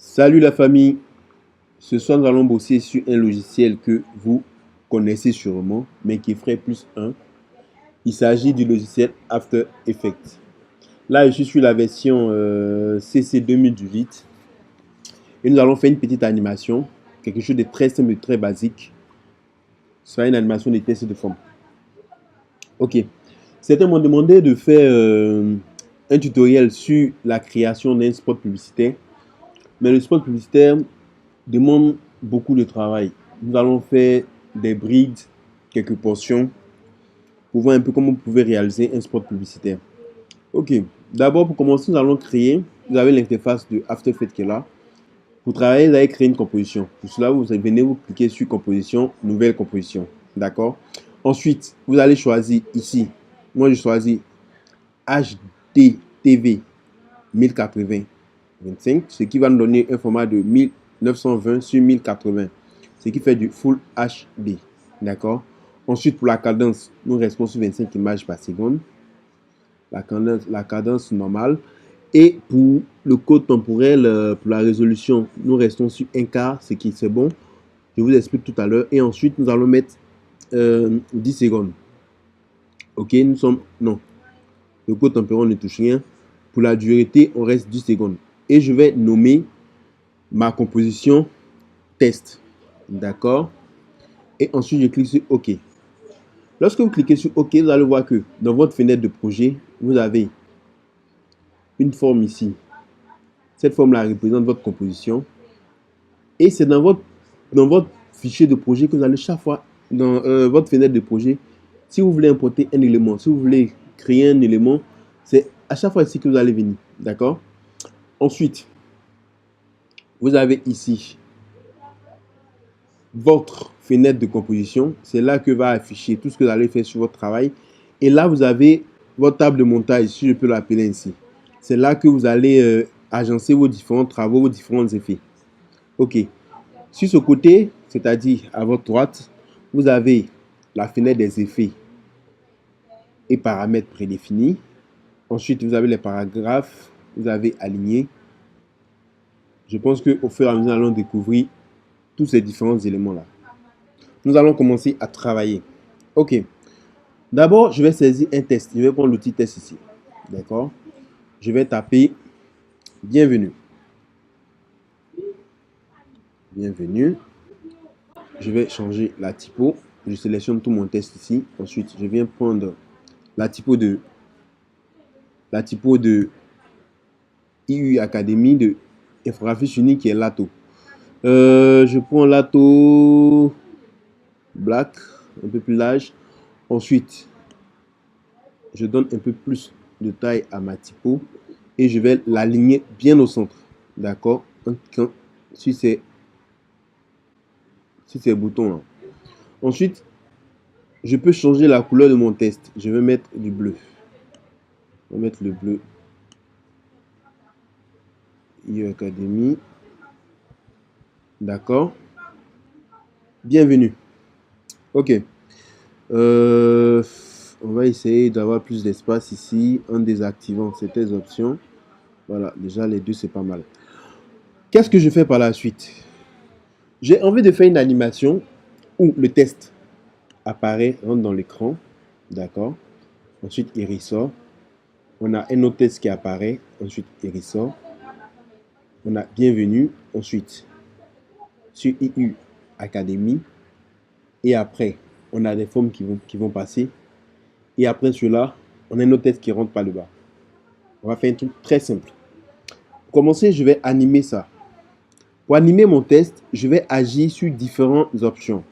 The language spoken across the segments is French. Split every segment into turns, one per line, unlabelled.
Salut la famille, ce soir nous allons bosser sur un logiciel que vous connaissez sûrement, mais qui ferait plus un. Il s'agit du logiciel After Effects. Là, je suis sur la version CC 2018 et nous allons faire une petite animation, quelque chose de très simple, de très basique. Ce sera une animation de test de forme. Ok, certains m'ont demandé de faire un tutoriel sur la création d'un spot publicitaire, mais le spot publicitaire demande beaucoup de travail. Nous allons faire des brides, quelques portions, pour voir un peu comment vous pouvez réaliser un spot publicitaire. Ok, d'abord pour commencer, nous allons créer, vous avez l'interface de After Effects qui est là. Pour travailler, vous allez créer une composition. Pour cela, vous venez, vous cliquez sur composition, nouvelle composition. D'accord. Ensuite, vous allez choisir ici. Moi, je choisis HDTV 1080-25, ce qui va nous donner un format de 1920 sur 1080, ce qui fait du Full HD. D'accord. Ensuite, pour la cadence, nous restons sur 25 images par seconde. La cadence normale. Et pour le code temporel, pour la résolution, nous restons sur 1 quart, ce qui c'est bon. Je vous explique tout à l'heure. Et ensuite, nous allons mettre 10 secondes. Ok, nous sommes... Non. Le code temporel, on ne touche rien. Pour la durée, on reste 10 secondes. Et je vais nommer ma composition test. D'accord. Et ensuite, je clique sur OK. Lorsque vous cliquez sur OK, vous allez voir que dans votre fenêtre de projet, vous avez une forme ici. Cette forme-là représente votre composition. Et c'est dans votre fichier de projet que vous allez chaque fois, dans votre fenêtre de projet, si vous voulez importer un élément, si vous voulez créer un élément, c'est à chaque fois ici que vous allez venir. D'accord. Ensuite, vous avez ici votre fenêtre de composition. C'est là que va afficher tout ce que vous allez faire sur votre travail. Et là, vous avez votre table de montage, si je peux l'appeler ainsi. C'est là que vous allez agencer vos différents travaux, vos différents effets. Ok. Sur ce côté, c'est-à-dire à votre droite, vous avez la fenêtre des effets et paramètres prédéfinis. Ensuite, vous avez les paragraphes, vous avez aligné. Je pense qu'au fur et à mesure, nous allons découvrir tous ces différents éléments-là. Nous allons commencer à travailler. Ok. D'abord, je vais saisir un test. Je vais prendre l'outil test ici. D'accord. Je vais taper bienvenue. Bienvenue. Je vais changer la typo. Je sélectionne tout mon test ici. Ensuite, je viens prendre la typo de IU Academy de infographie unique qui est Lato. Je prends Lato Black, un peu plus large. Ensuite, je donne un peu plus de taille à ma typo et je vais l'aligner bien au centre. D'accord. Sur ces boutons-là. Ensuite, je peux changer la couleur de mon test. Je vais mettre du bleu. On va mettre le bleu. IU Academy. D'accord. Bienvenue. Ok. On va essayer d'avoir plus d'espace ici en désactivant certaines options. Voilà, déjà les deux, c'est pas mal. Qu'est-ce que je fais par la suite? J'ai envie de faire une animation où le test apparaît, rentre dans l'écran. D'accord. Ensuite, il ressort. On a un autre test qui apparaît. Ensuite, il ressort. On a bienvenue. Ensuite, sur IU Academy. Et après, on a des formes qui vont passer. Et après cela, on a un autre test qui rentre par le bas. On va faire un truc très simple. Pour commencer, je vais animer ça. Pour animer mon test, je vais agir sur différentes options.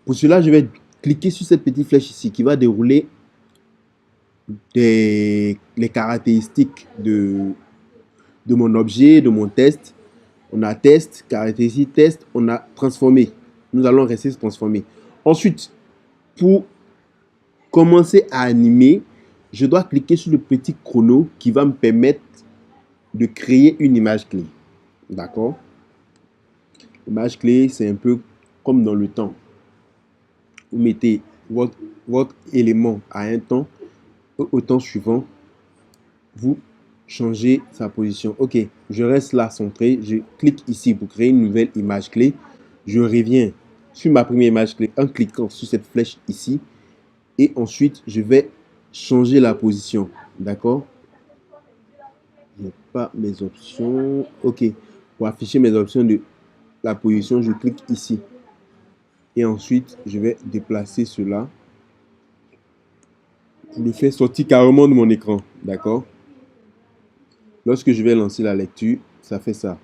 Pour cela, je vais cliquer sur cette petite flèche ici qui va dérouler les caractéristiques de mon objet, de mon test. On a test, caractéristiques, test, on a transformé. Nous allons rester sur transformer. Ensuite, pour commencer à animer, je dois cliquer sur le petit chrono qui va me permettre de créer une image clé. D'accord? L'image clé, c'est un peu comme dans le temps. Vous mettez votre élément à un temps, au temps suivant, vous changer sa position. Ok, je reste là centré. Je clique ici pour créer une nouvelle image clé. Je reviens sur ma première image clé en cliquant sur cette flèche ici. Et ensuite, je vais changer la position. D'accord? Je n'ai pas mes options. Ok, pour afficher mes options de la position, je clique ici. Et ensuite, je vais déplacer cela pour le faire sortir carrément de mon écran. D'accord? Lorsque je vais lancer la lecture, ça fait ça.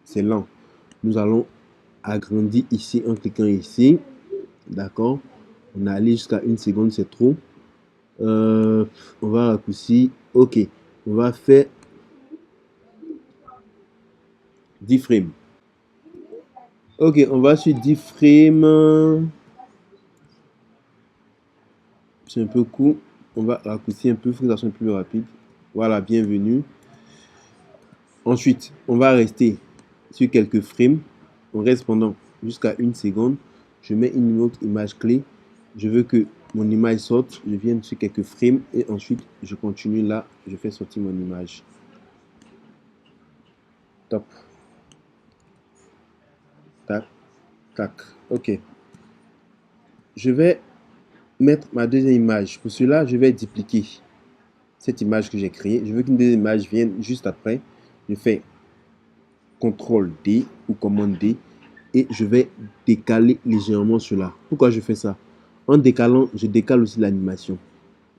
C'est lent. Nous allons agrandir ici en cliquant ici. D'accord? On est allé jusqu'à 1 seconde, c'est trop. On va raccourcir. Ok. On va faire 10 frames. Ok, on va sur 10 frames. C'est un peu court. On va raccourcir un peu, il faut que ça soit plus rapide. Voilà, bienvenue. Ensuite, on va rester sur quelques frames. On reste pendant jusqu'à 1 seconde. Je mets une autre image clé. Je veux que mon image sorte. Je viens sur quelques frames et ensuite je continue là. Je fais sortir mon image. Top. Tac, tac. Ok. Je vais mettre ma deuxième image. Pour cela, je vais dupliquer cette image que j'ai créée. Je veux qu'une deuxième image vienne juste après. Je fais CTRL D ou commande D et je vais décaler légèrement cela. Pourquoi je fais ça? En décalant, je décale aussi l'animation.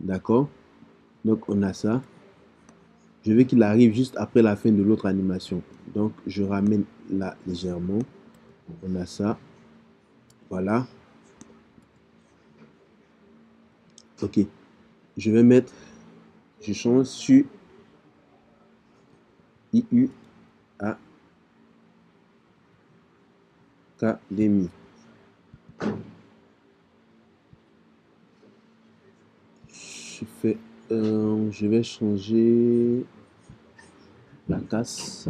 D'accord? Donc on a ça. Je veux qu'il arrive juste après la fin de l'autre animation. Donc je ramène là légèrement. On a ça. Voilà. Ok. Je vais mettre, je change sur IU Academy. Je vais changer la casse.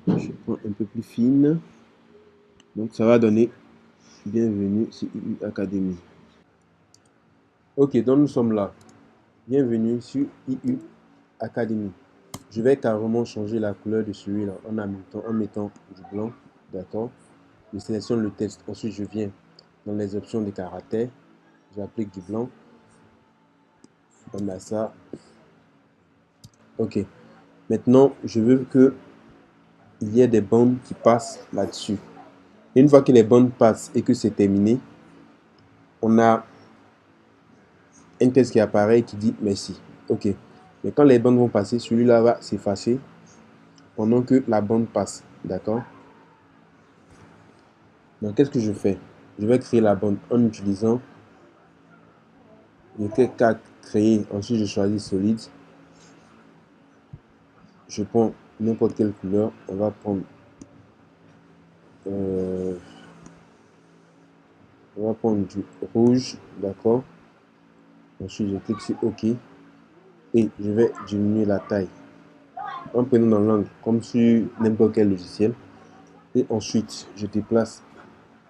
Je prends un peu plus fine. Donc ça va donner bienvenue sur IU Academy. Ok, donc nous sommes là. Bienvenue sur IU Academy. Je vais carrément changer la couleur de celui-là en mettant du blanc. D'accord? Je sélectionne le texte. Ensuite, je viens dans les options des caractères. J'applique du blanc. On a ça. Ok. Maintenant, je veux que il y ait des bandes qui passent là-dessus. Une fois que les bandes passent et que c'est terminé, on a un texte qui apparaît qui dit merci. Ok. Mais quand les bandes vont passer, celui-là va s'effacer pendant que la bande passe. D'accord? Donc, qu'est-ce que je fais? Je vais créer la bande en utilisant le T4 créer. Ensuite, je choisis solide. Je prends n'importe quelle couleur. On va prendre du rouge. D'accord? Ensuite, je clique sur OK. Et je vais diminuer la taille en prenant dans l'angle comme sur n'importe quel logiciel. Et ensuite, je déplace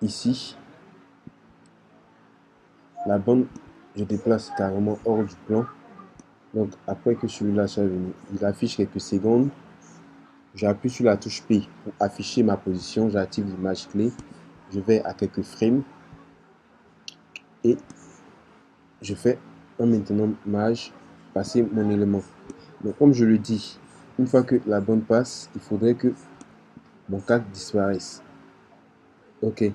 ici la bande. Je déplace carrément hors du plan. Donc, après que celui-là soit venu, il affiche quelques secondes. J'appuie sur la touche P pour afficher ma position. J'active l'image clé. Je vais à quelques frames. Et je fais en maintenant mage passer mon élément. Donc, comme je le dis, une fois que la bande passe, il faudrait que mon cadre disparaisse. Ok. Il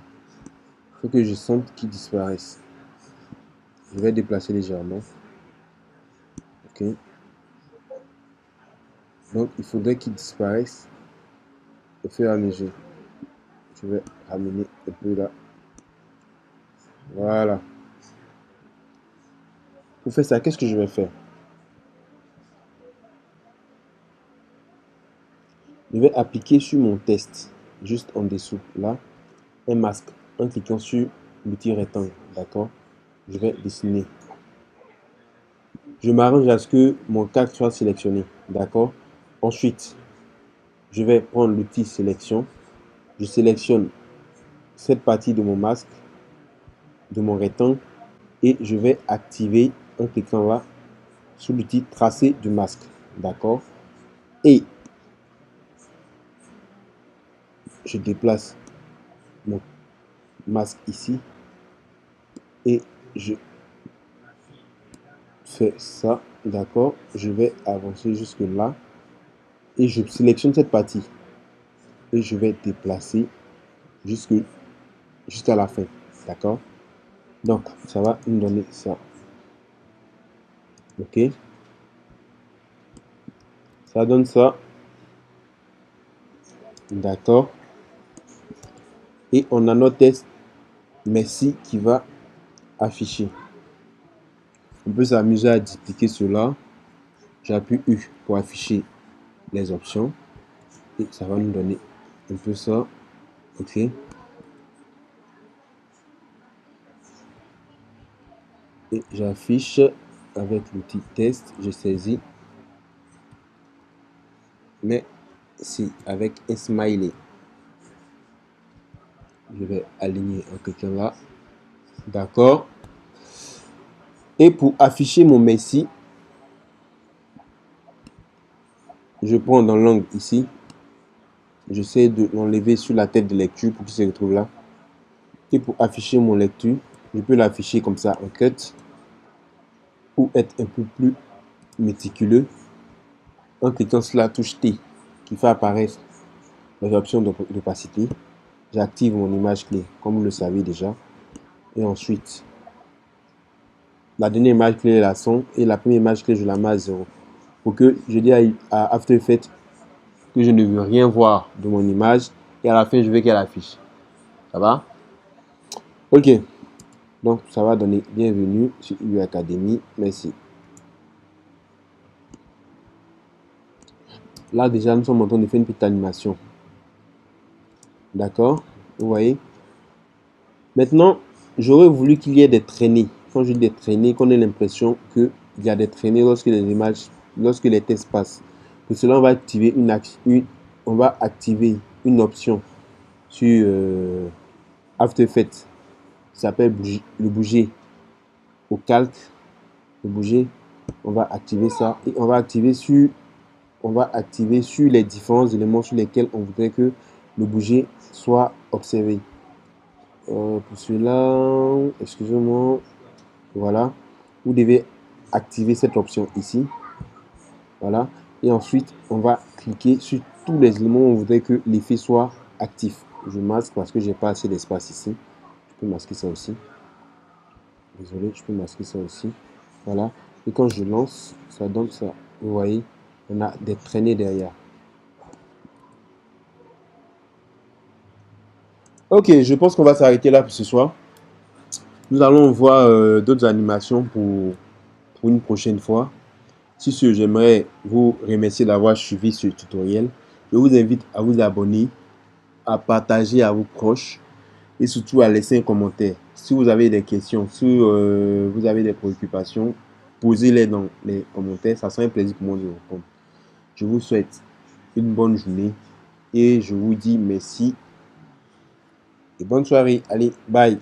faut que je sente qu'il disparaisse. Je vais déplacer légèrement. Ok. Donc, il faudrait qu'il disparaisse au fur et à mesure. Je vais ramener un peu là. Voilà. Pour faire ça, qu'est-ce que je vais faire? Je vais appliquer sur mon test, juste en dessous, là, un masque, en cliquant sur l'outil rectangle, d'accord? Je vais dessiner. Je m'arrange à ce que mon cadre soit sélectionné, d'accord? Ensuite, je vais prendre l'outil sélection. Je sélectionne cette partie de mon masque, de mon rectangle, et je vais activer en cliquant là, sur l'outil tracer du masque, D'accord. Et je déplace mon masque ici. Et je fais ça. D'accord. Je vais avancer jusque là. Et je sélectionne cette partie. Et je vais déplacer jusqu'à la fin. D'accord. Donc, ça va nous donner ça. Ok. Ça donne ça. D'accord. Et on a notre test merci qui va afficher. On peut s'amuser à dupliquer cela. J'appuie U pour afficher les options. Et ça va nous donner un peu ça. Ok. Et j'affiche avec l'outil test. Je saisis. Mais si avec un smiley. Je vais aligner en quelqu'un là. D'accord. Et pour afficher mon merci, je prends dans l'angle ici. J'essaie de l'enlever sur la tête de lecture pour qu'il se retrouve là. Et pour afficher mon lecture, je peux l'afficher comme ça en cut. Ou être un peu plus méticuleux en cliquant sur la touche T qui fait apparaître les options d'opacité. J'active mon image clé comme vous le savez déjà. Et ensuite, la dernière image clé est la 100 et la première image clé je la mets à 0. Pour que je dise à After Effects que je ne veux rien voir de mon image et à la fin je veux qu'elle affiche. Ça va? Ok. Donc ça va donner bienvenue sur UI Academy. Merci. Là déjà nous sommes en train de faire une petite animation. D'accord? Vous voyez? Maintenant, j'aurais voulu qu'il y ait des traînées. Quand je dis des traînées, qu'on ait l'impression qu'il y a des traînées lorsque les images, lorsque les tests passent. Pour cela, on va activer une option sur After Effects. Ça s'appelle le bouger au calque. Le bouger, on va activer ça et on va activer sur les différents éléments sur lesquels on voudrait que le bouger soit observé. Pour cela, excusez-moi, voilà, vous devez activer cette option ici, voilà, et ensuite on va cliquer sur tous les éléments où on voudrait que l'effet soit actif. Je masque parce que j'ai pas assez d'espace ici. Je peux masquer ça aussi. Désolé, je peux masquer ça aussi. Voilà. Et quand je lance, ça donne ça. Vous voyez, on a des traînées derrière. Ok, je pense qu'on va s'arrêter là pour ce soir. Nous allons voir d'autres animations pour une prochaine fois. Sur ce, j'aimerais vous remercier d'avoir suivi ce tutoriel. Je vous invite à vous abonner, à partager à vos proches et surtout à laisser un commentaire. Si vous avez des questions, si vous avez des préoccupations, posez-les dans les commentaires. Ça sera un plaisir pour moi de vous répondre. Je vous souhaite une bonne journée et je vous dis merci et bonne soirée. Allez, bye.